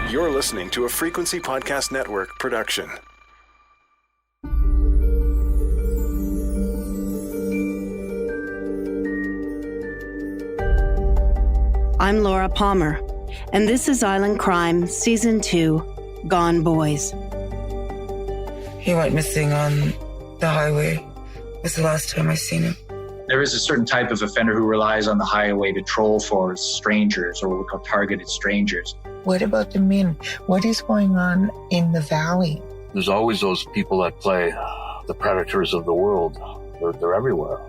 You're listening to a Frequency Podcast Network production. I'm Laura Palmer, and this is Island Crime Season 2, Gone Boys. He went missing on the highway. It was the last time I seen him. There is a certain type of offender who relies on the highway to troll for strangers, or what we call targeted strangers. What about the men? What is going on in the valley? There's always those people that play the predators of the world. They're everywhere.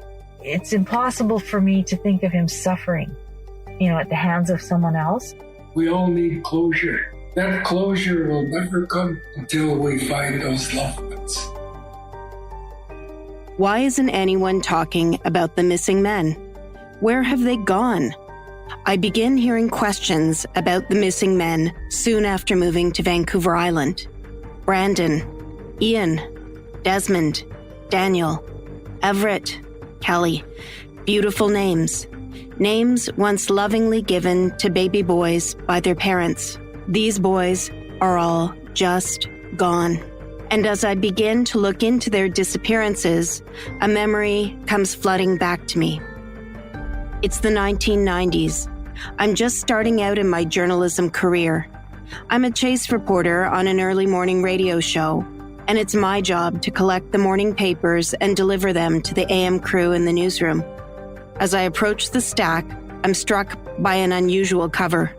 It's impossible for me to think of him suffering, at the hands of someone else. We all need closure. That closure will never come until we find those loved ones. Why isn't anyone talking about the missing men? Where have they gone? I begin hearing questions about the missing men soon after moving to Vancouver Island. Brandon, Ian, Desmond, Daniel, Everett, Kelly. Beautiful names. Names once lovingly given to baby boys by their parents. These boys are all just gone. And as I begin to look into their disappearances, a memory comes flooding back to me. It's the 1990s. I'm just starting out in my journalism career. I'm a chase reporter on an early morning radio show, and it's my job to collect the morning papers and deliver them to the AM crew in the newsroom. As I approach the stack, I'm struck by an unusual cover.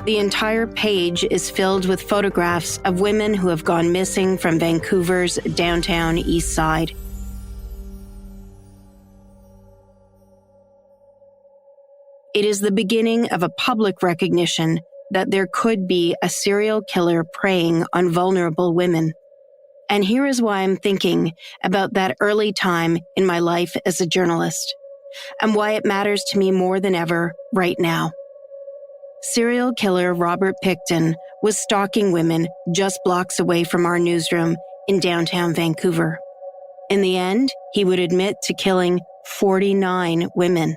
The entire page is filled with photographs of women who have gone missing from Vancouver's downtown east side. It is the beginning of a public recognition that there could be a serial killer preying on vulnerable women. And here is why I'm thinking about that early time in my life as a journalist, and why it matters to me more than ever right now. Serial killer Robert Pickton was stalking women just blocks away from our newsroom in downtown Vancouver. In the end, he would admit to killing 49 women.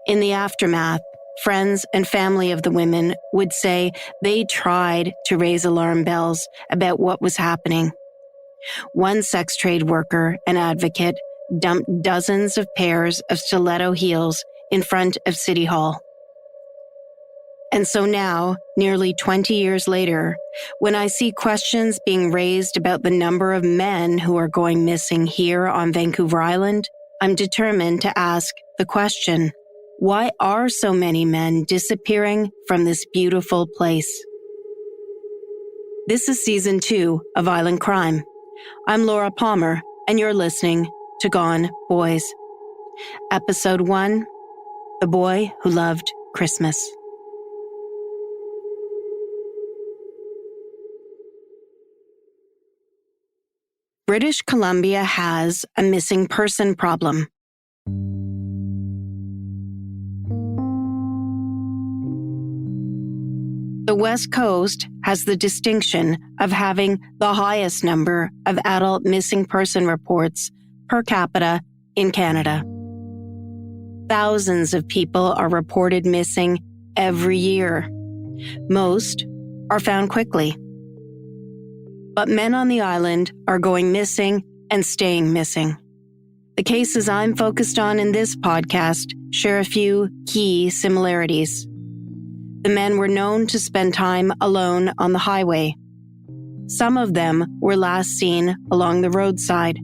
In the aftermath, friends and family of the women would say they tried to raise alarm bells about what was happening. One sex trade worker and advocate dumped dozens of pairs of stiletto heels in front of City Hall. And so now, nearly 20 years later, when I see questions being raised about the number of men who are going missing here on Vancouver Island, I'm determined to ask the question, why are so many men disappearing from this beautiful place? This is Season 2 of Island Crime. I'm Laura Palmer, and you're listening to Gone Boys. Episode 1, The Boy Who Loved Christmas. British Columbia has a missing person problem. The West Coast has the distinction of having the highest number of adult missing person reports per capita in Canada. Thousands of people are reported missing every year. Most are found quickly. But men on the island are going missing and staying missing. The cases I'm focused on in this podcast share a few key similarities. The men were known to spend time alone on the highway. Some of them were last seen along the roadside.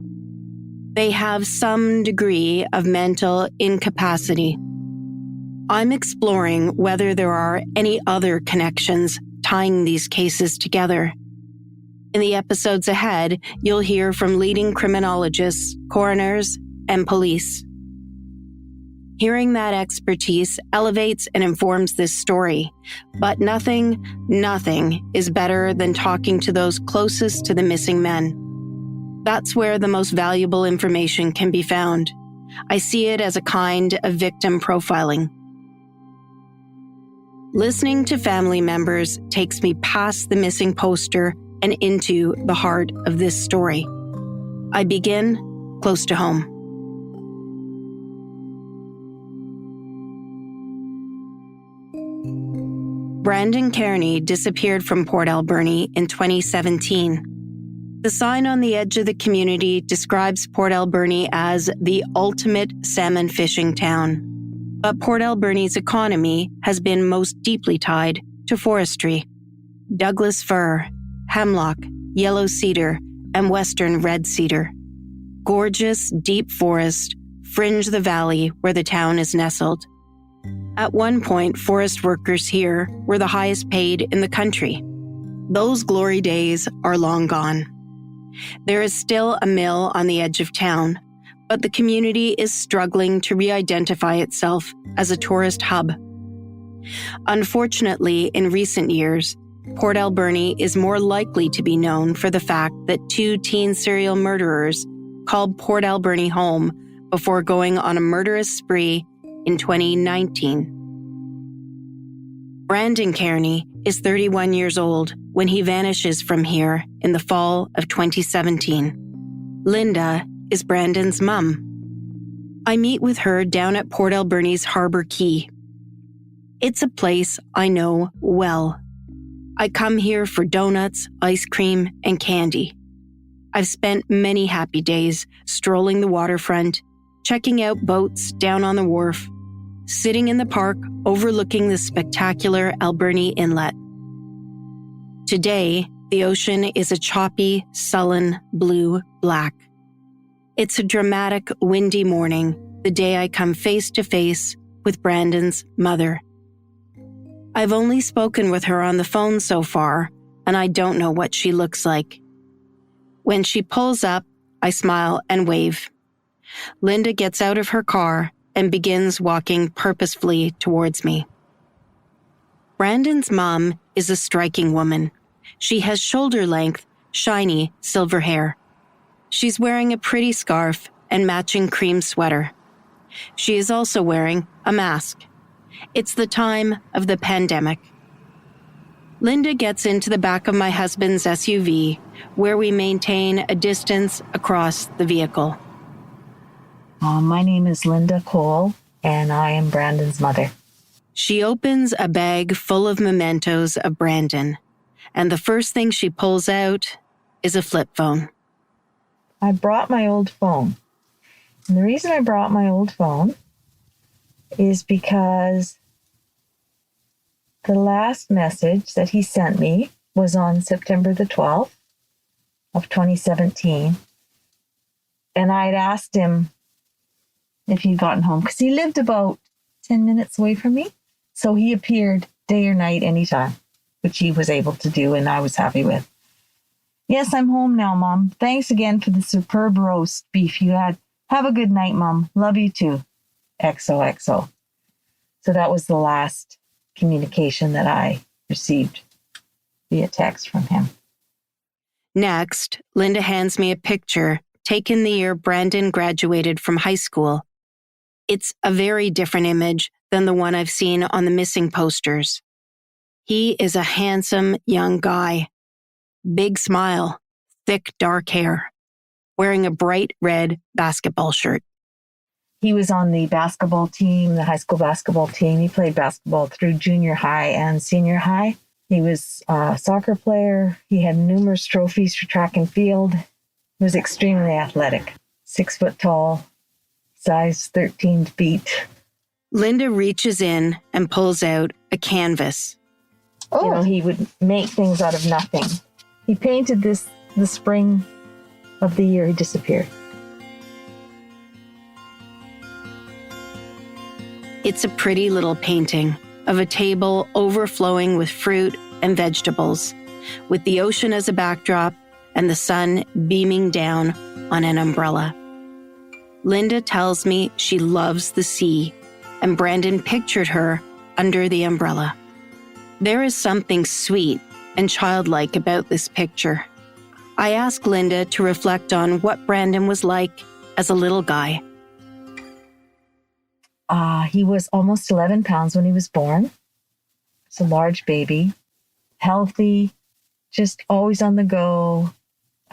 They have some degree of mental incapacity. I'm exploring whether there are any other connections tying these cases together. In the episodes ahead, you'll hear from leading criminologists, coroners, and police. Hearing that expertise elevates and informs this story, but nothing is better than talking to those closest to the missing men. That's where the most valuable information can be found. I see it as a kind of victim profiling. Listening to family members takes me past the missing poster and into the heart of this story. I begin close to home. Brandon Cairney disappeared from Port Alberni in 2017. The sign on the edge of the community describes Port Alberni as the ultimate salmon fishing town. But Port Alberni's economy has been most deeply tied to forestry. Douglas fir, hemlock, yellow cedar, and western red cedar. Gorgeous, deep forest fringe the valley where the town is nestled. At one point, forest workers here were the highest paid in the country. Those glory days are long gone. There is still a mill on the edge of town, but the community is struggling to re-identify itself as a tourist hub. Unfortunately, in recent years, Port Alberni is more likely to be known for the fact that 2 teen serial murderers called Port Alberni home before going on a murderous spree in 2019. Brandon Cairney is 31 years old when he vanishes from here in the fall of 2017. Linda is Brandon's mum. I meet with her down at Port Alberni's Harbor Quay. It's a place I know well. I come here for donuts, ice cream, and candy. I've spent many happy days strolling the waterfront, checking out boats down on the wharf, sitting in the park overlooking the spectacular Alberni Inlet. Today, the ocean is a choppy, sullen, blue-black. It's a dramatic, windy morning, the day I come face to face with Brandon's mother. I've only spoken with her on the phone so far, and I don't know what she looks like. When she pulls up, I smile and wave. Linda gets out of her car and begins walking purposefully towards me. Brandon's mom is a striking woman. She has shoulder-length, shiny silver hair. She's wearing a pretty scarf and matching cream sweater. She is also wearing a mask. It's the time of the pandemic. Linda gets into the back of my husband's SUV, where we maintain a distance across the vehicle. My name is Linda Cole, and I am Brandon's mother. She opens a bag full of mementos of Brandon, and the first thing she pulls out is a flip phone. I brought my old phone. And the reason I brought my old phone is because the last message that he sent me was on September the 12th of 2017. And I had asked him if he'd gotten home, because he lived about 10 minutes away from me. So he appeared day or night, anytime, which he was able to do, and I was happy with. Yes, I'm home now, Mom. Thanks again for the superb roast beef you had. Have a good night, Mom. Love you too. XOXO. So that was the last communication that I received via text from him. Next, Linda hands me a picture taken the year Brandon graduated from high school. It's a very different image than the one I've seen on the missing posters. He is a handsome young guy. Big smile, thick dark hair, wearing a bright red basketball shirt. He was on the basketball team, the high school basketball team. He played basketball through junior high and senior high. He was a soccer player. He had numerous trophies for track and field. He was extremely athletic, 6 foot tall, size 13 feet. Linda reaches in and pulls out a canvas. You know, he would make things out of nothing. He painted this the spring of the year he disappeared. It's a pretty little painting of a table overflowing with fruit and vegetables, with the ocean as a backdrop and the sun beaming down on an umbrella. Linda tells me she loves the sea, and Brandon pictured her under the umbrella. There is something sweet and childlike about this picture. I ask Linda to reflect on what Brandon was like as a little guy. He was almost 11 pounds when he was born. It's a large baby, healthy, just always on the go,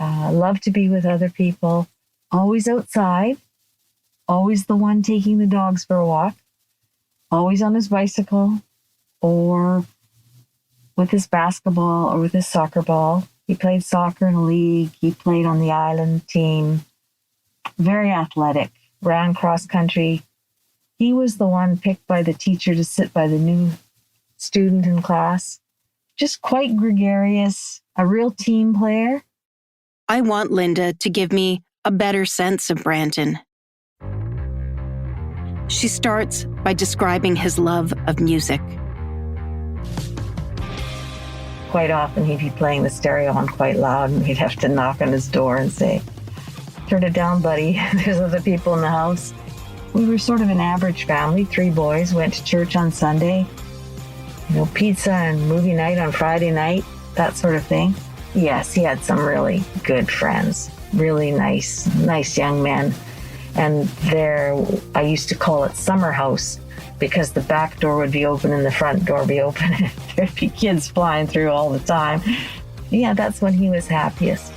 loved to be with other people, always outside, always the one taking the dogs for a walk, always on his bicycle, or with his basketball or with his soccer ball. He played soccer in a league. He played on the island team. Very athletic, ran cross country. He was the one picked by the teacher to sit by the new student in class. Just quite gregarious, a real team player. I want Linda to give me a better sense of Brandon. She starts by describing his love of music. Quite often he'd be playing the stereo on quite loud, and we'd have to knock on his door and say, "Turn it down, buddy. There's other people in the house." We were sort of an average family. 3 boys, went to church on Sunday. Pizza and movie night on Friday night, that sort of thing. Yes, he had some really good friends, really nice young men. And there, I used to call it summer house, because the back door would be open and the front door be open. There'd be kids flying through all the time. Yeah, that's when he was happiest.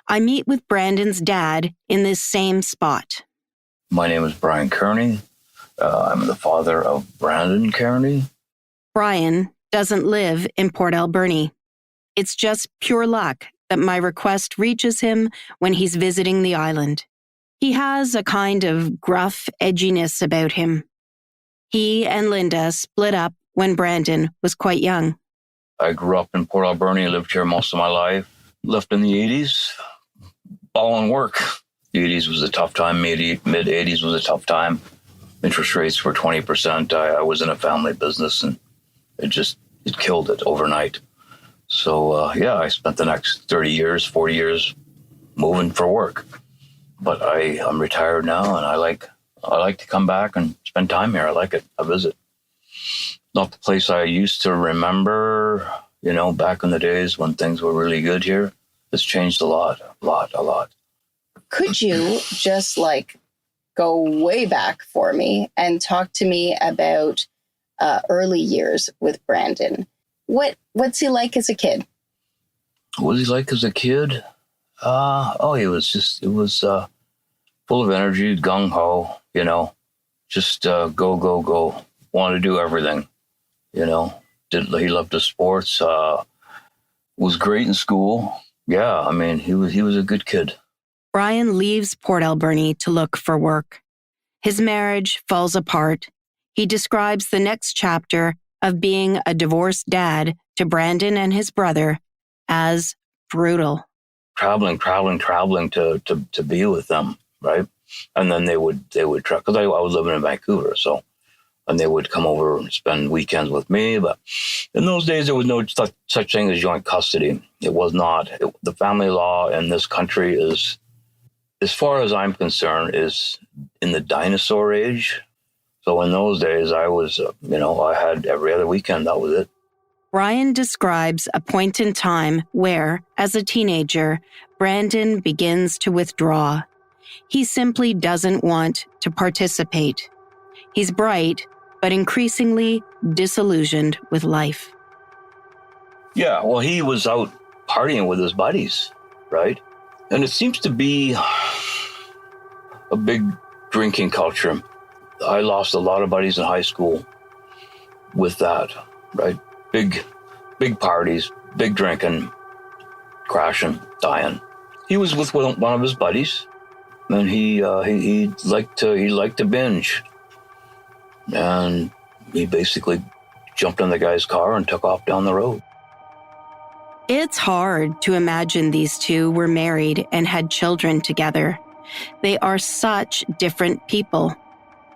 I meet with Brandon's dad in this same spot. My name is Brandon Cairney. I'm the father of Brandon Cairney. Brian doesn't live in Port Alberni. It's just pure luck that my request reaches him when he's visiting the island. He has a kind of gruff edginess about him. He and Linda split up when Brandon was quite young. I grew up in Port Alberni, lived here most of my life. Left in the 80s, all on work. The 80s was a tough time, mid-80s was a tough time. Interest rates were 20%. I was in a family business, and it killed it overnight. So, I spent the next 30 years, 40 years moving for work. But I'm retired now, and I like to come back and spend time here. I like it. I visit. Not the place I used to remember, back in the days when things were really good here. It's changed a lot. Could you just go way back for me and talk to me about early years with Brandon? What's he like as a kid? What was he like as a kid? He was full of energy, gung-ho, just go. Wanted to do everything, he loved the sports, was great in school. Yeah, he was a good kid. Brian leaves Port Alberni to look for work. His marriage falls apart. He describes the next chapter of being a divorced dad to Brandon and his brother as brutal. Traveling to be with them, right? And then they would travel, because I was living in Vancouver, and they would come over and spend weekends with me. But in those days, there was no such thing as joint custody. It was not. The family law in this country is, as far as I'm concerned, is in the dinosaur age. So in those days, I was, I had every other weekend. That was it. Brian describes a point in time where, as a teenager, Brandon begins to withdraw. He simply doesn't want to participate. He's bright, but increasingly disillusioned with life. Yeah, well, he was out partying with his buddies, right? And it seems to be a big drinking culture. I lost a lot of buddies in high school with that, right? Big parties, big drinking, crashing, dying. He was with one of his buddies, and he liked to binge. And he basically jumped in the guy's car and took off down the road. It's hard to imagine these two were married and had children together. They are such different people.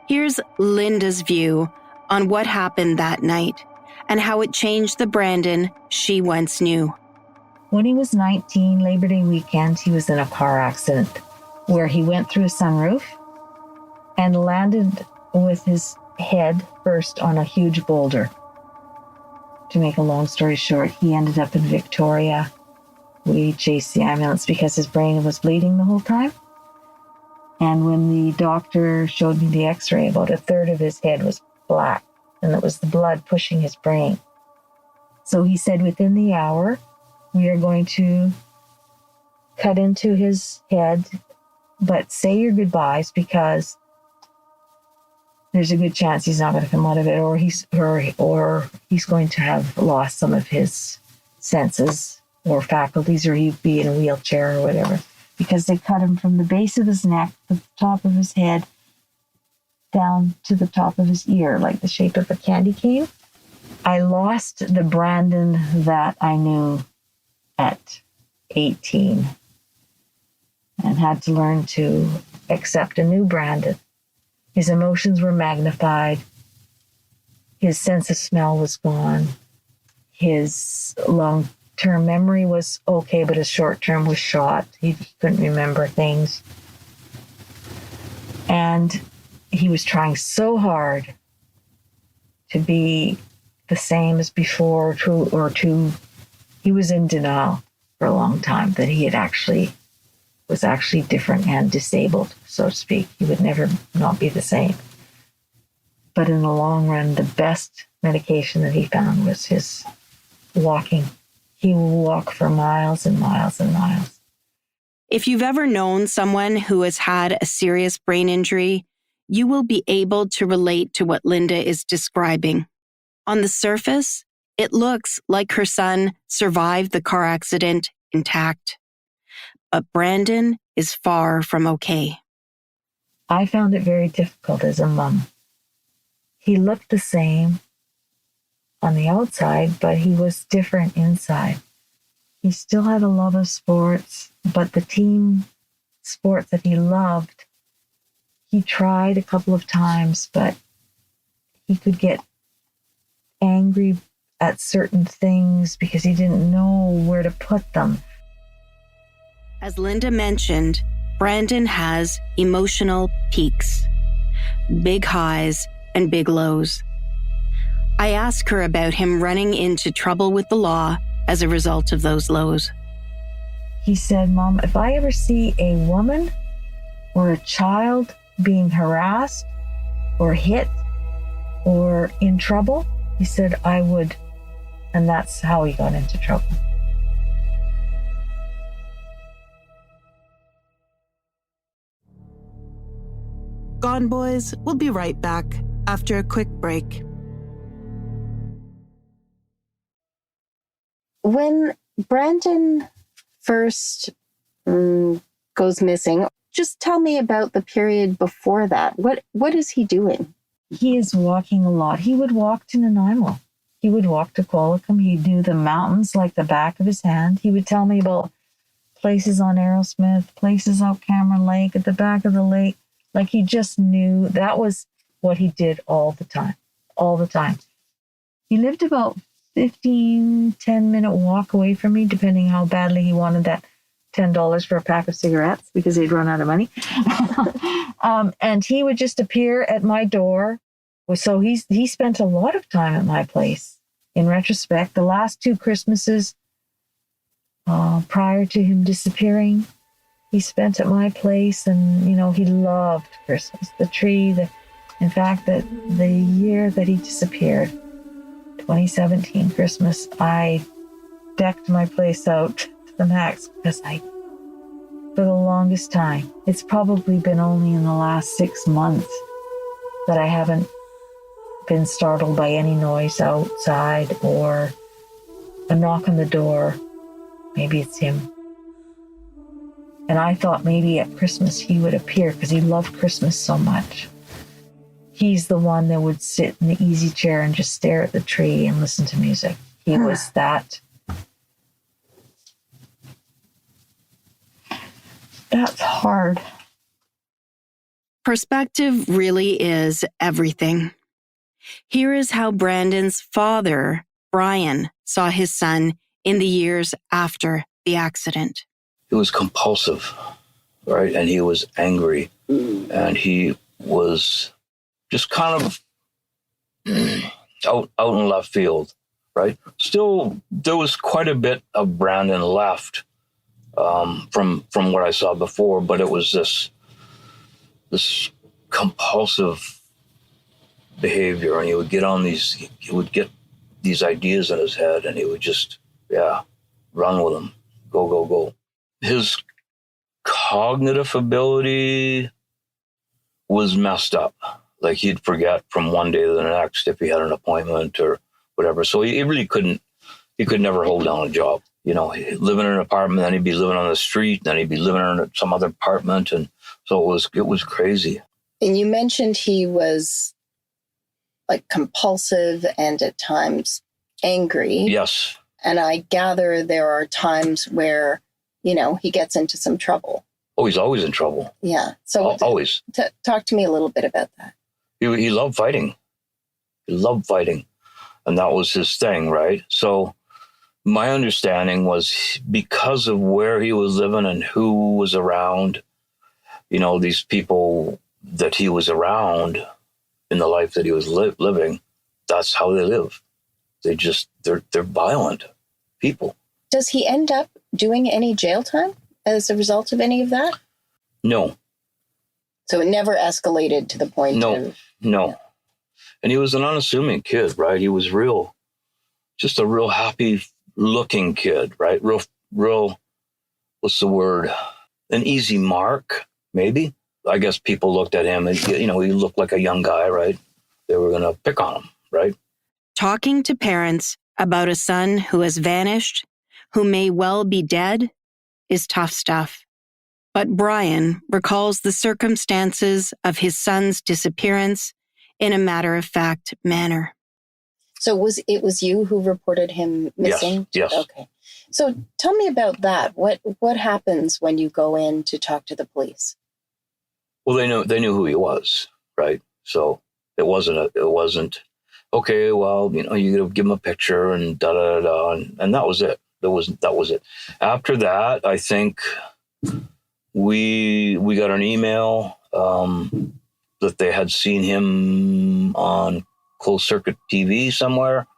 Here's Linda's view on what happened that night and how it changed the Brandon she once knew. When he was 19, Labor Day weekend, he was in a car accident where he went through a sunroof and landed with his head first on a huge boulder. To make a long story short, he ended up in Victoria. We chased the ambulance because his brain was bleeding the whole time. And when the doctor showed me the x-ray, about a third of his head was black, and it was the blood pushing his brain. So he said, within the hour, we are going to cut into his head, but say your goodbyes, because there's a good chance he's not going to come out of it, or he's going to have lost some of his senses or faculties, or he'd be in a wheelchair or whatever, because they cut him from the base of his neck, the top of his head, down to the top of his ear, like the shape of a candy cane. I lost the Brandon that I knew at 18 and had to learn to accept a new Brandon. His emotions were magnified. His sense of smell was gone. His long-term memory was okay, but his short-term was shot. He couldn't remember things. And he was trying so hard to be the same as before, he was in denial for a long time that he was actually different and disabled, so to speak. He would never not be the same. But in the long run, the best medication that he found was his walking. He will walk for miles and miles and miles. If you've ever known someone who has had a serious brain injury, you will be able to relate to what Linda is describing. On the surface, it looks like her son survived the car accident intact. But Brandon is far from okay. I found it very difficult as a mom. He looked the same on the outside, but he was different inside. He still had a love of sports, but the team sports that he loved, he tried a couple of times, but he could get angry at certain things because he didn't know where to put them. As Linda mentioned, Brandon has emotional peaks, big highs and big lows. I ask her about him running into trouble with the law as a result of those lows. He said, "Mom, if I ever see a woman or a child being harassed or hit or in trouble," he said, "I would." And that's how he got into trouble. Gone Boys will be right back after a quick break. When Brandon first goes missing, just tell me about the period before that. What is he doing? He is walking a lot. He would walk to Nanaimo. He would walk to Qualicum. He'd do the mountains like the back of his hand. He would tell me about places on Arrowsmith, places out Cameron Lake, at the back of the lake. Like he just knew that was what he did all the time. He lived about 10-minute walk away from me, depending how badly he wanted that $10 for a pack of cigarettes because they'd run out of money. And he would just appear at my door. So he spent a lot of time at my place. In retrospect, the last 2 Christmases prior to him disappearing, he spent at my place, and he loved Christmas, the tree. In fact, the year that he disappeared, 2017 Christmas, I decked my place out to the max because for the longest time, it's probably been only in the last 6 months that I haven't been startled by any noise outside or a knock on the door. Maybe it's him. And I thought maybe at Christmas he would appear because he loved Christmas so much. He's the one that would sit in the easy chair and just stare at the tree and listen to music. He was that. That's hard. Perspective really is everything. Here is how Brandon's father, Brian, saw his son in the years after the accident. He was compulsive, right? And he was angry. And he was just kind of out in left field, right? Still, there was quite a bit of Brandon left from what I saw before, but it was this compulsive behavior, and he would get these ideas in his head, and he would just, run with them, go. His cognitive ability was messed up. Like he'd forget from one day to the next if he had an appointment or whatever. So he really he could never hold down a job. You know, he'd live in an apartment, then he'd be living on the street, then he'd be living in some other apartment. And so it was crazy. And you mentioned he was like compulsive and at times angry. Yes. And I gather there are times where, you know, he gets into some trouble. Oh, he's always in trouble. Yeah. So always. Talk to me a little bit about that. He loved fighting. He loved fighting. And that was his thing, right? So my understanding was because of where he was living and who was around, you know, these people that he was around in the life that he was living, that's how they live. They're violent people. Does he end up doing any jail time as a result of any of that? No. So it never escalated to the point of... No. And he was an unassuming kid, right? He was just a real happy looking kid, right? Real, what's the word? An easy mark, maybe. I guess people looked at him and, you know, he looked like a young guy, right? They were going to pick on him, right? Talking to parents about a son who has vanished, who may well be dead, is tough stuff. But Brian recalls the circumstances of his son's disappearance in a matter-of-fact manner. So it was you who reported him missing? Yes. Okay. So tell me about that. What happens when you go in to talk to the police? Well, they knew who he was, right? So it wasn't okay. Well, you know, you give him a picture and and that was it. That was it. After that, I think we got an email that they had seen him on closed circuit TV somewhere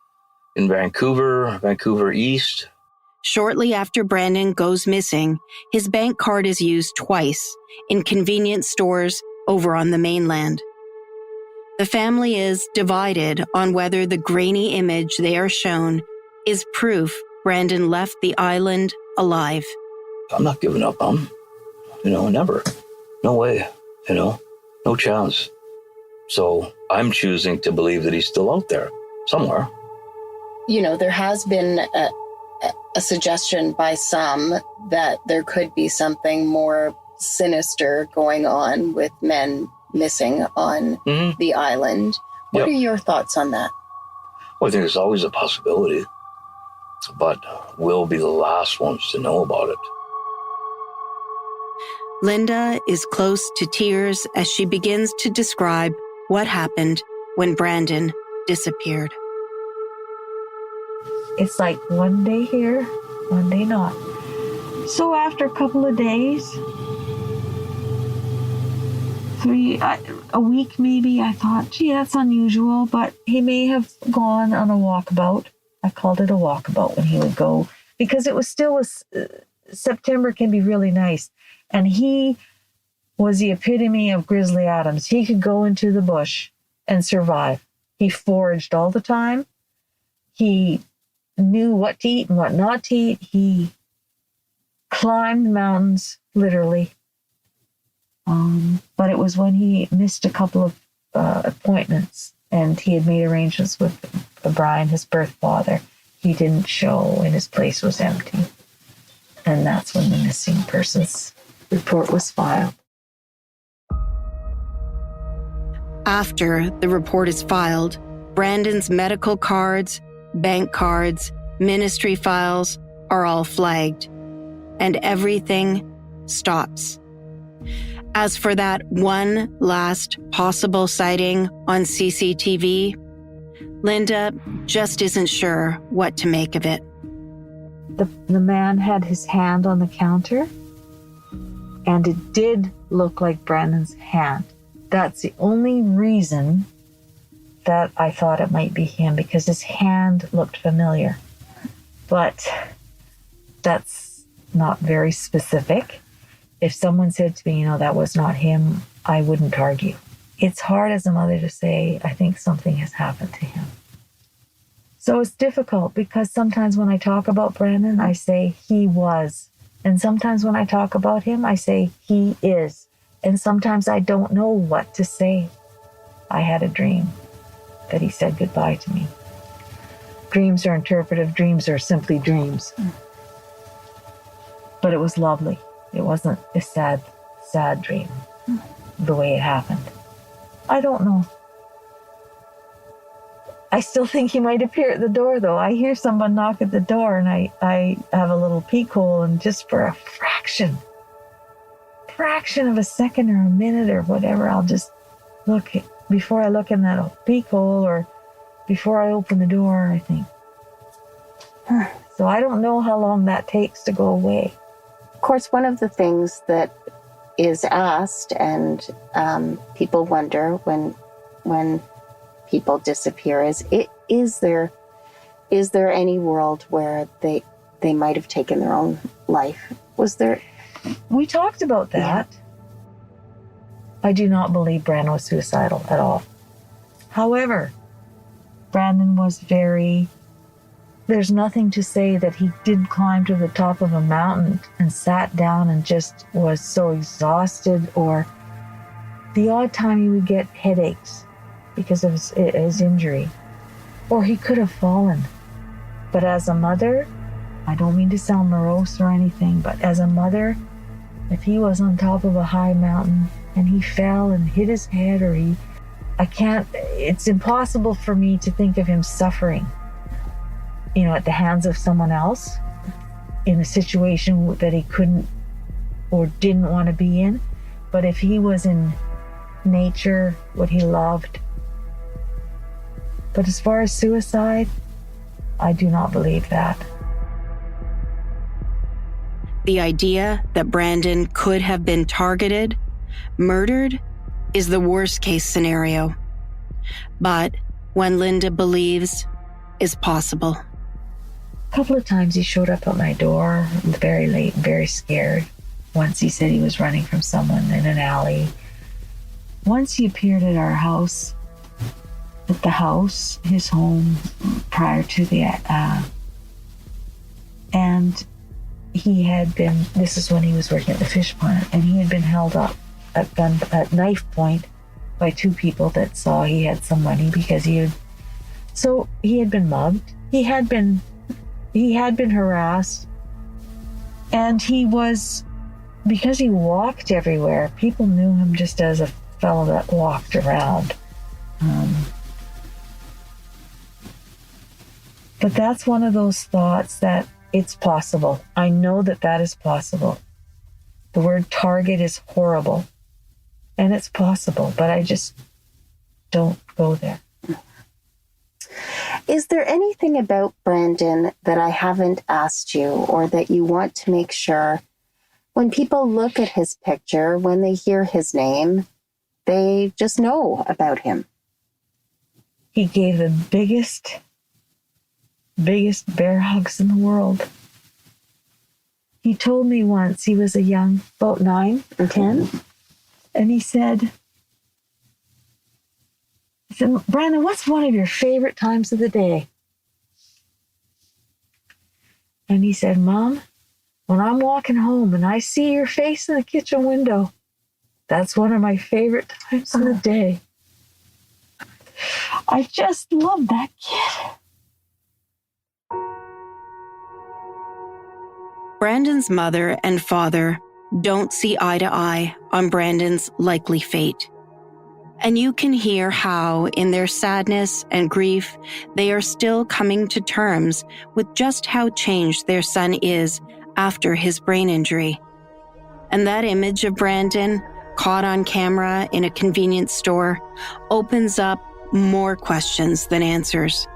in Vancouver East. Shortly after Brandon goes missing, his bank card is used twice in convenience stores over on the mainland. The family is divided on whether the grainy image they are shown is proof Brandon left the island alive. I'm not giving up on him. You know, never. No way. You know, no chance. So I'm choosing to believe that he's still out there somewhere. You know, there has been a suggestion by some that there could be something more sinister going on with men missing on the island. What are your thoughts on that? Well, I think there's always a possibility, but we'll be the last ones to know about it. Linda is close to tears as she begins to describe what happened when Brandon disappeared. It's like one day here, one day not. So after a couple of days, a week maybe, I thought, gee, that's unusual, but he may have gone on a walkabout. I called it a walkabout when he would go, because it was still September can be really nice. And he was the epitome of Grizzly Adams. He could go into the bush and survive. He foraged all the time. He knew what to eat and what not to eat. He climbed mountains, literally. But it was when he missed a couple of appointments and he had made arrangements with Brian, his birth father. He didn't show and his place was empty. And that's when the missing persons report was filed. After the report is filed, Brandon's medical cards, bank cards, ministry files are all flagged, and everything stops. As for that one last possible sighting on CCTV, Linda just isn't sure what to make of it. The man had his hand on the counter, and it did look like Brandon's hand. That's the only reason that I thought it might be him, because his hand looked familiar. But that's not very specific. If someone said to me, you know, that was not him, I wouldn't argue. It's hard as a mother to say, I think something has happened to him. So it's difficult because sometimes when I talk about Brandon, I say he was. And sometimes when I talk about him, I say he is. And sometimes I don't know what to say. I had a dream that he said goodbye to me. Dreams are interpretive. Dreams are simply dreams. But it was lovely. It wasn't a sad dream the way it happened. I don't know. I still think he might appear at the door, though. I hear someone knock at the door, and I have a little peek hole, and just for a fraction of a second or a minute or whatever, I'll just look before I look in that peek hole or before I open the door, I think. So I don't know how long that takes to go away. Of course, one of the things that is asked, and people wonder when people disappear, is there any world where they might have taken their own life? Was there? We talked about that. Yeah. I do not believe Brandon was suicidal at all. However, Brandon was there's nothing to say that he didn't climb to the top of a mountain and sat down and just was so exhausted, or the odd time he would get headaches because of his injury, or he could have fallen. But as a mother, I don't mean to sound morose or anything, but as a mother, if he was on top of a high mountain and he fell and hit his head, it's impossible for me to think of him suffering, at the hands of someone else in a situation that he couldn't or didn't want to be in. But if he was in nature, what he loved. But as far as suicide, I do not believe that. The idea that Brandon could have been targeted, murdered, is the worst case scenario. But when Linda believes is possible. A couple of times he showed up at my door very late, very scared. Once he said he was running from someone in an alley. Once he appeared at our house, his home, prior to the, and he had been, this is when he was working at the fish plant, and he had been held up at knife point by two people that saw he had some money because he had been mugged. He had been harassed, and because he walked everywhere, people knew him just as a fellow that walked around. But that's one of those thoughts that it's possible. I know that is possible. The word target is horrible, and it's possible, but I just don't go there. Is there anything about Brandon that I haven't asked you, or that you want to make sure when people look at his picture, when they hear his name, they just know about him? He gave the biggest bear hugs in the world. He told me once, he was about 9 or 10, and he said, Brandon, what's one of your favorite times of the day? And he said, Mom, when I'm walking home and I see your face in the kitchen window, that's one of my favorite times of the day. I just love that kid. Brandon's mother and father don't see eye to eye on Brandon's likely fate. And you can hear how, in their sadness and grief, they are still coming to terms with just how changed their son is after his brain injury. And that image of Brandon, caught on camera in a convenience store, opens up more questions than answers.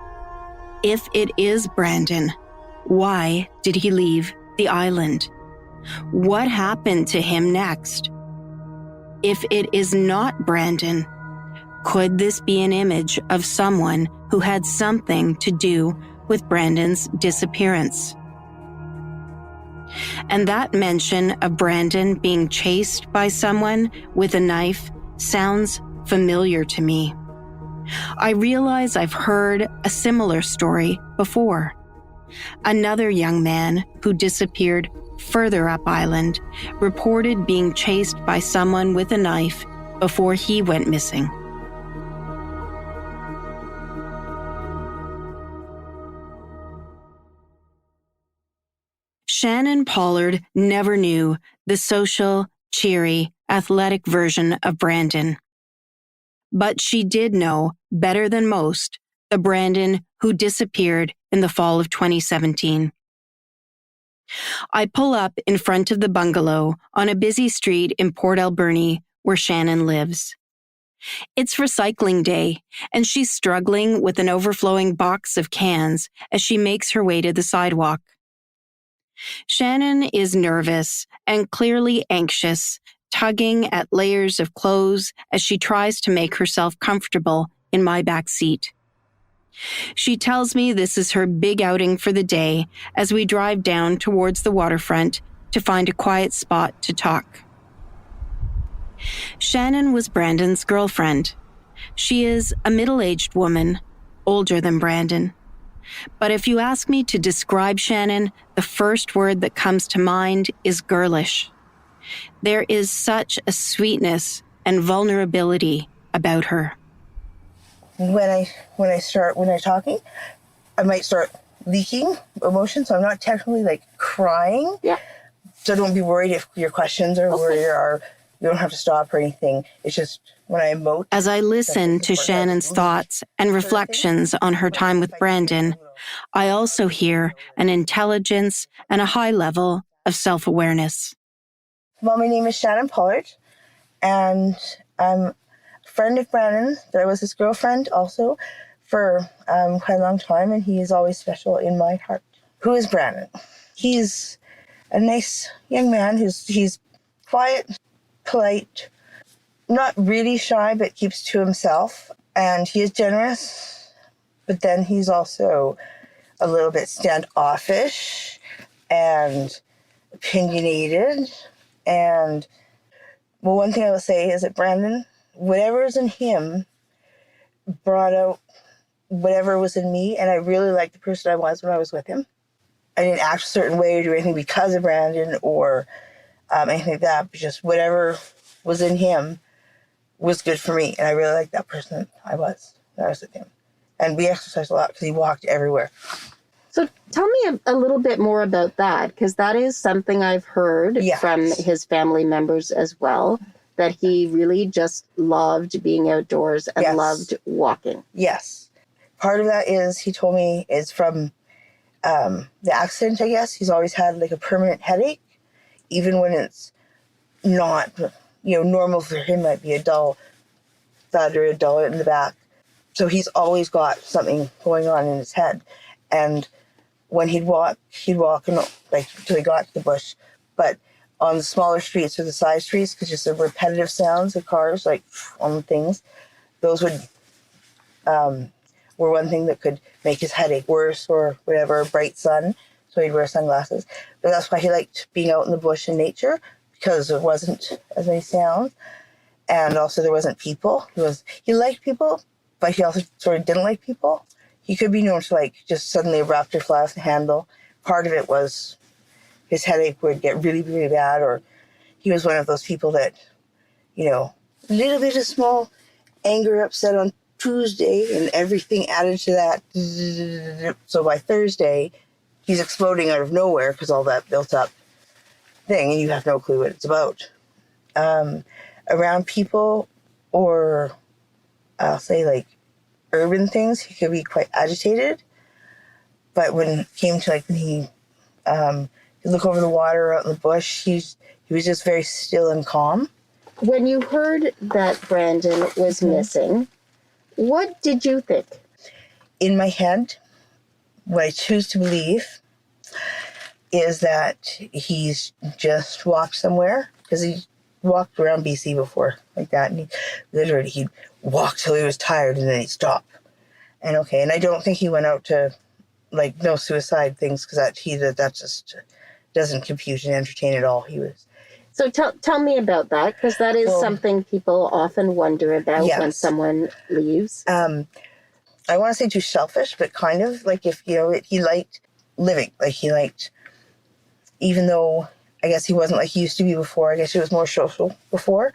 If it is Brandon, why did he leave the island? What happened to him next? If it is not Brandon, could this be an image of someone who had something to do with Brandon's disappearance? And that mention of Brandon being chased by someone with a knife sounds familiar to me. I realize I've heard a similar story before. Another young man who disappeared further up island reported being chased by someone with a knife before he went missing. Shannon Pollard never knew the social, cheery, athletic version of Brandon. But she did know, better than most, the Brandon who disappeared in the fall of 2017. I pull up in front of the bungalow on a busy street in Port Alberni where Shannon lives. It's recycling day, and she's struggling with an overflowing box of cans as she makes her way to the sidewalk. Shannon is nervous and clearly anxious, tugging at layers of clothes as she tries to make herself comfortable in my back seat. She tells me this is her big outing for the day as we drive down towards the waterfront to find a quiet spot to talk. Shannon was Brandon's girlfriend. She is a middle-aged woman, older than Brandon. But if you ask me to describe Shannon, the first word that comes to mind is girlish. There is such a sweetness and vulnerability about her. When I start talking, I might start leaking emotion, so I'm not technically like crying. Yeah. So don't be worried if your questions are where you are. You don't have to stop or anything. It's just when I emote. As I listen to Shannon's thoughts and reflections on her time with Brandon, I also hear an intelligence and a high level of self-awareness. Well, my name is Shannon Pollard, and I'm a friend of Brandon. I was his girlfriend also for quite a long time, and he is always special in my heart. Who is Brandon? He's a nice young man he's quiet, polite, not really shy, but keeps to himself. And he is generous, but then he's also a little bit standoffish and opinionated. And well, one thing I will say is that Brandon, whatever is in him brought out whatever was in me. And I really liked the person I was when I was with him. I didn't act a certain way or do anything because of Brandon or anything like that, but just whatever was in him was good for me. And I really liked that person I was when I was with him. And we exercised a lot because he walked everywhere. So tell me a little bit more about that, because that is something I've heard from his family members as well, that he really just loved being outdoors and loved walking. Yes. Part of that is, he told me, is from the accident, I guess. He's always had like a permanent headache, even when it's not, normal for him, might be a dull thud or a dull in the back. So he's always got something going on in his head. And when he'd walk and like until he got to the bush. But on the smaller streets or the side streets, because just the repetitive sounds of cars, like on things, those would were one thing that could make his headache worse or whatever. Bright sun, so he'd wear sunglasses. But that's why he liked being out in the bush in nature, because there wasn't as many sounds, and also there wasn't people. He liked people, but he also sort of didn't like people. He could be known to like just suddenly erupt or fly off the handle. Part of it was his headache would get really, really bad, or he was one of those people that, a little bit of small anger, upset on Tuesday, and everything added to that. So by Thursday, he's exploding out of nowhere because all that built up thing, and you have no clue what it's about. Around people, or I'll say like urban things, he could be quite agitated. But when it came to when he look over the water out in the bush, he was just very still and calm. When you heard that Brandon was missing, what did you think? In my head, what I choose to believe is that he's just walked somewhere, because he walked around BC before like that, and he'd walk till he was tired and then he'd stop. And I don't think he went out to no suicide things, because that just doesn't compute and entertain at all. He was. So tell me about that, because that is something people often wonder about when someone leaves. I want to say too selfish, but kind of if he liked living, he liked, even though I guess he wasn't like he used to be before. I guess he was more social before.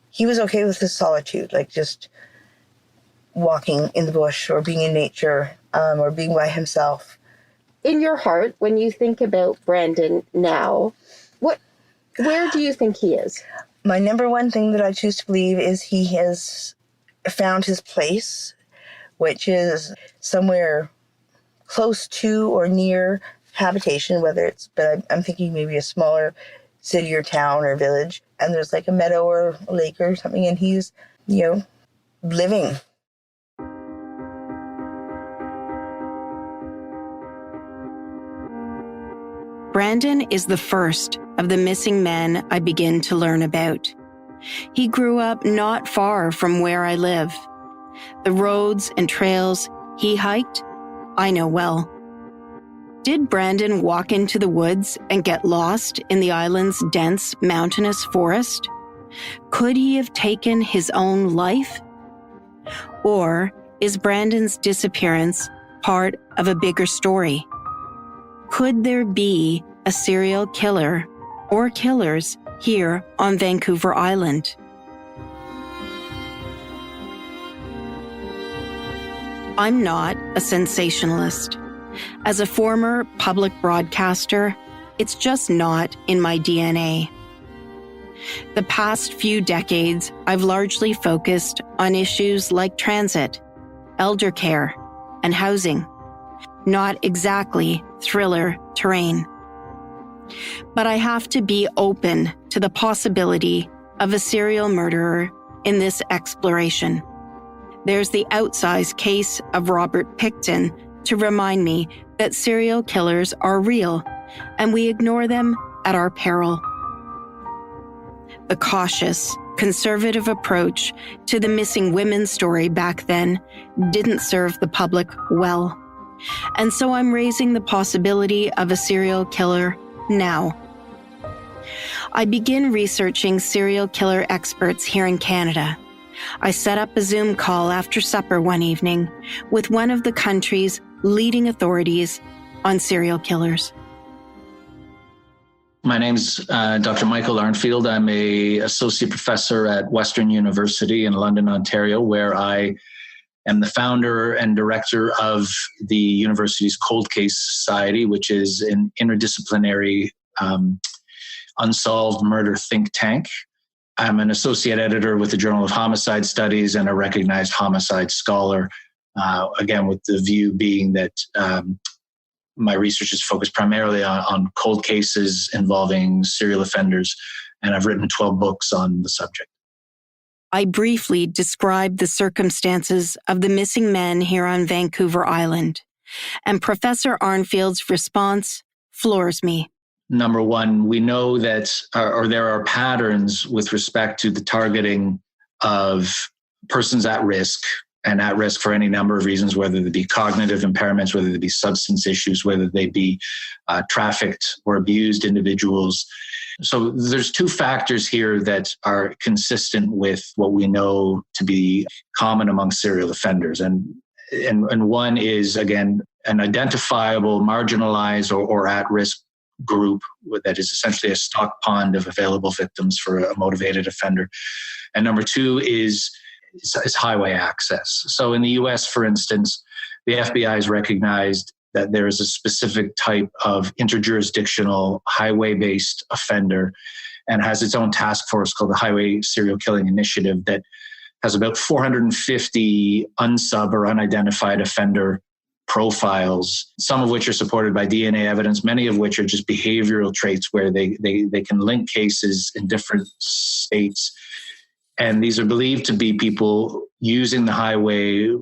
He was okay with his solitude, just walking in the bush or being in nature, or being by himself. in your heart, when you think about Brandon now, where do you think he is? My number one thing that I choose to believe is he has found his place, which is somewhere close to or near habitation, but I'm thinking maybe a smaller city or town or village, and there's like a meadow or a lake or something, and he's, living. Brandon is the first of the missing men I begin to learn about. He grew up not far from where I live. The roads and trails he hiked, I know well. Did Brandon walk into the woods and get lost in the island's dense mountainous forest? Could he have taken his own life? Or is Brandon's disappearance part of a bigger story? Could there be a serial killer or killers here on Vancouver Island? I'm not a sensationalist. As a former public broadcaster, it's just not in my DNA. The past few decades, I've largely focused on issues like transit, elder care, and housing. Not exactly thriller terrain. But I have to be open to the possibility of a serial murderer in this exploration. There's the outsized case of Robert Pickton to remind me that serial killers are real, and we ignore them at our peril. The cautious, conservative approach to the missing women story back then didn't serve the public well. And so I'm raising the possibility of a serial killer now. I begin researching serial killer experts here in Canada. I set up a Zoom call after supper one evening with one of the country's leading authorities on serial killers. My name's Dr. Michael Arnfield. I'm an associate professor at Western University in London, Ontario, where I am the founder and director of the university's Cold Case Society, which is an interdisciplinary unsolved murder think tank. I'm an associate editor with the Journal of Homicide Studies and a recognized homicide scholar, again, with the view being that my research is focused primarily on cold cases involving serial offenders, and I've written 12 books on the subject. I briefly described the circumstances of the missing men here on Vancouver Island, and Professor Arnfield's response floors me. Number one, we know that, or there are patterns with respect to the targeting of persons at risk, and at risk for any number of reasons, whether they be cognitive impairments, whether they be substance issues, whether they be trafficked or abused individuals. So there's two factors here that are consistent with what we know to be common among serial offenders. And one is, again, an identifiable, marginalized, or at-risk group that is essentially a stock pond of available victims for a motivated offender. And number two is highway access. So in the US, for instance, the FBI has recognized that there is a specific type of interjurisdictional highway-based offender and has its own task force called the Highway Serial Killing Initiative that has about 450 unsub or unidentified offender profiles, some of which are supported by DNA evidence, many of which are just behavioral traits where they can link cases in different states. And these are believed to be people using the highway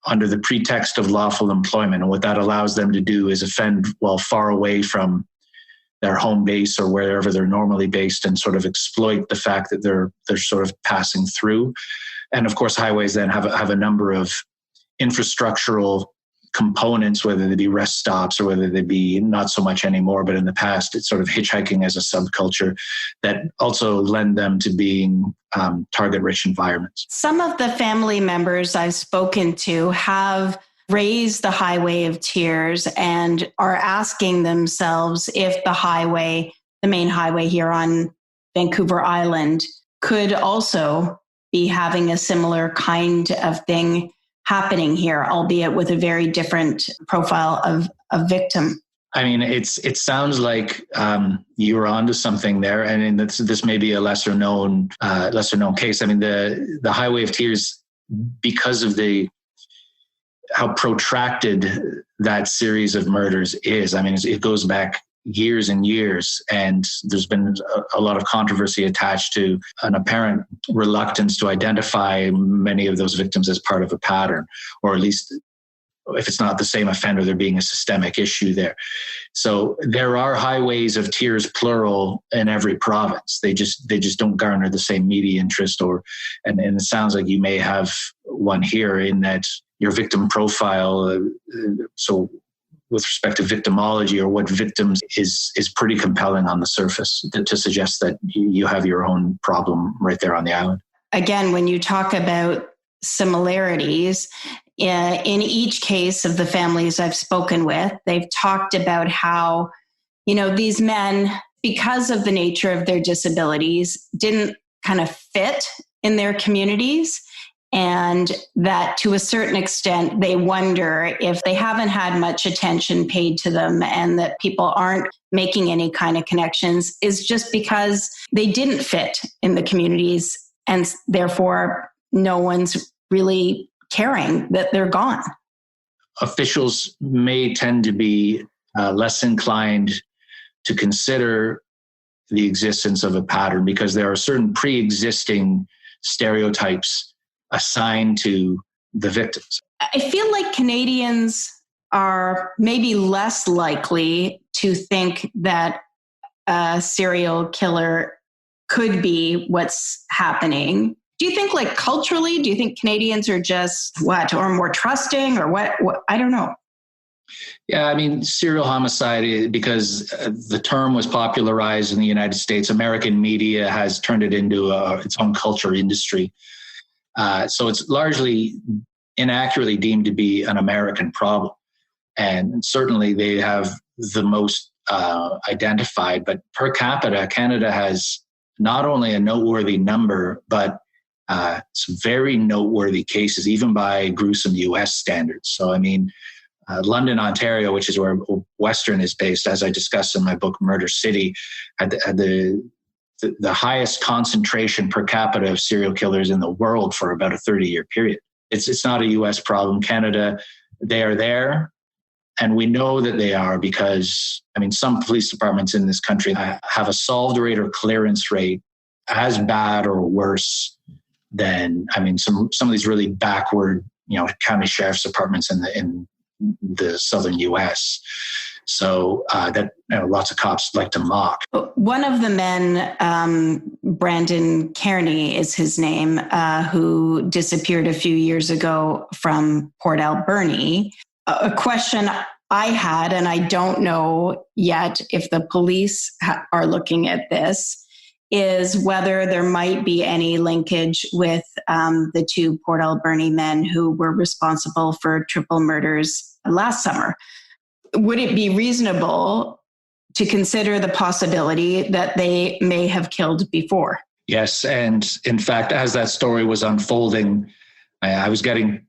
under the pretext of lawful employment. And what that allows them to do is offend while far away from their home base or wherever they're normally based, and sort of exploit the fact that they're sort of passing through. And of course, highways then have a number of infrastructural components, whether they be rest stops or whether they be not so much anymore, but in the past, it's sort of hitchhiking as a subculture that also lend them to being target-rich environments. Some of the family members I've spoken to have raised the highway of tears and are asking themselves if the main highway here on Vancouver Island, could also be having a similar kind of thing happening here, albeit with a very different profile of a victim. I mean, it sounds like you were onto something there, and this may be a lesser known case. I mean, the Highway of Tears, because of how protracted that series of murders is. I mean, it goes back years and years, and there's been a lot of controversy attached to an apparent reluctance to identify many of those victims as part of a pattern, or at least if it's not the same offender, there being a systemic issue there. So there are highways of tears, plural, in every province. They just don't garner the same media interest, and it sounds like you may have one here in that your victim profile. So with respect to victimology or what victims is pretty compelling on the surface to suggest that you have your own problem right there on the island. Again, when you talk about similarities, in each case of the families I've spoken with, they've talked about how, these men, because of the nature of their disabilities, didn't kind of fit in their communities. And that to a certain extent, they wonder if they haven't had much attention paid to them and that people aren't making any kind of connections is just because they didn't fit in the communities. And therefore, no one's really caring that they're gone. Officials may tend to be less inclined to consider the existence of a pattern because there are certain pre-existing stereotypes assigned to the victims. I feel like Canadians are maybe less likely to think that a serial killer could be what's happening. Do you think, like, culturally, do you think Canadians are just or more trusting or what? I don't know. Yeah, I mean, serial homicide, because the term was popularized in the United States, American media has turned it into its own culture industry. So it's largely inaccurately deemed to be an American problem. And certainly they have the most identified, but per capita, Canada has not only a noteworthy number, but some very noteworthy cases, even by gruesome US standards. So, I mean, London, Ontario, which is where Western is based, as I discussed in my book, Murder City, had the highest concentration per capita of serial killers in the world for about a 30-year period. It's not a US problem. Canada, they are there. And we know that they are because, I mean, some police departments in this country have a solved rate or clearance rate as bad or worse than, I mean, some of these really backward, county sheriff's departments in the southern US. So that lots of cops like to mock. One of the men, Brandon Cairney is his name, who disappeared a few years ago from Port Alberni. A question I had, and I don't know yet if the police are looking at this, is whether there might be any linkage with the two Port Alberni men who were responsible for triple murders last summer. Would it be reasonable to consider the possibility that they may have killed before? Yes. And in fact, as that story was unfolding, I was getting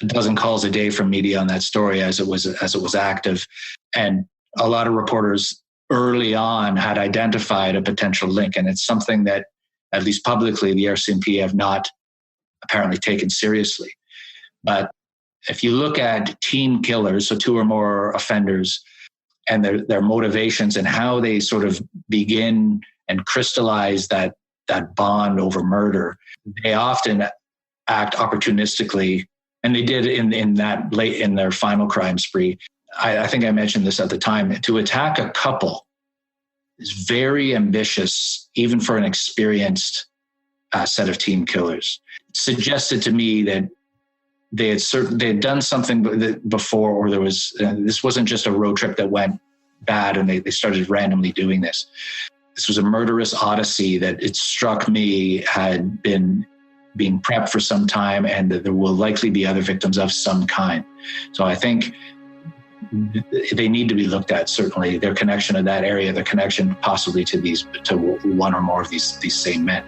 a dozen calls a day from media on that story as it was active. And a lot of reporters early on had identified a potential link. And it's something that, at least publicly, the RCMP have not apparently taken seriously. But if you look at teen killers, so two or more offenders, and their motivations and how they sort of begin and crystallize that bond over murder, they often act opportunistically, and they did in that late in their final crime spree. I think I mentioned this at the time. To attack a couple is very ambitious, even for an experienced set of teen killers. It suggested to me that they had done something before, or there was this wasn't just a road trip that went bad and they started randomly doing this. This was a murderous odyssey that, it struck me, had been being prepped for some time, and that there will likely be other victims of some kind. So I think they need to be looked at, certainly, their connection to that area, their connection possibly to one or more of these same men.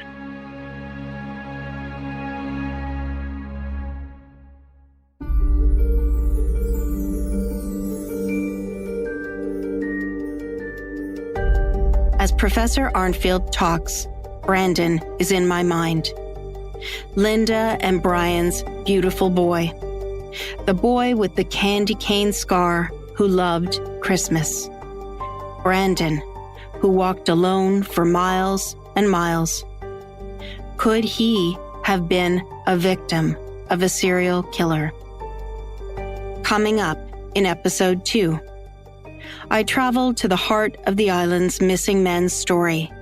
As Professor Arnfield talks, Brandon is in my mind. Linda and Brian's beautiful boy. The boy with the candy cane scar who loved Christmas. Brandon, who walked alone for miles and miles. Could he have been a victim of a serial killer? Coming up in episode 2, I traveled to the heart of the island's missing men's story,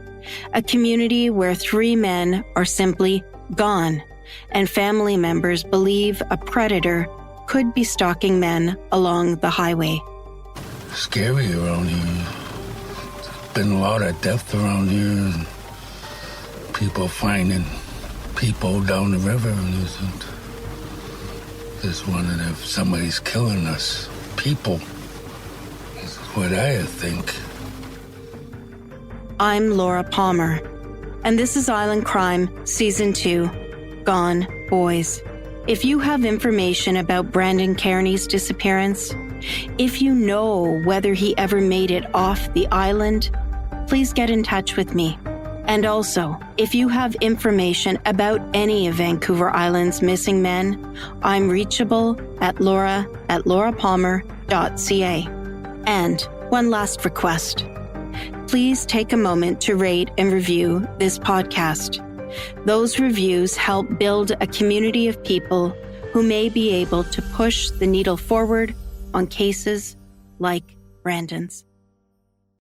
a community where 3 men are simply gone, and family members believe a predator could be stalking men along the highway. Scary around here. There's been a lot of death around here, and people finding people down the river, and just wondering if somebody's killing us. People is what I think. I'm Laura Palmer, and this is Island Crime Season 2, Gone Boys. If you have information about Brandon Cairney's disappearance, if you know whether he ever made it off the island, please get in touch with me. And also, if you have information about any of Vancouver Island's missing men, I'm reachable at laura@laurapalmer.ca. And one last request. Please take a moment to rate and review this podcast. Those reviews help build a community of people who may be able to push the needle forward on cases like Brandon's.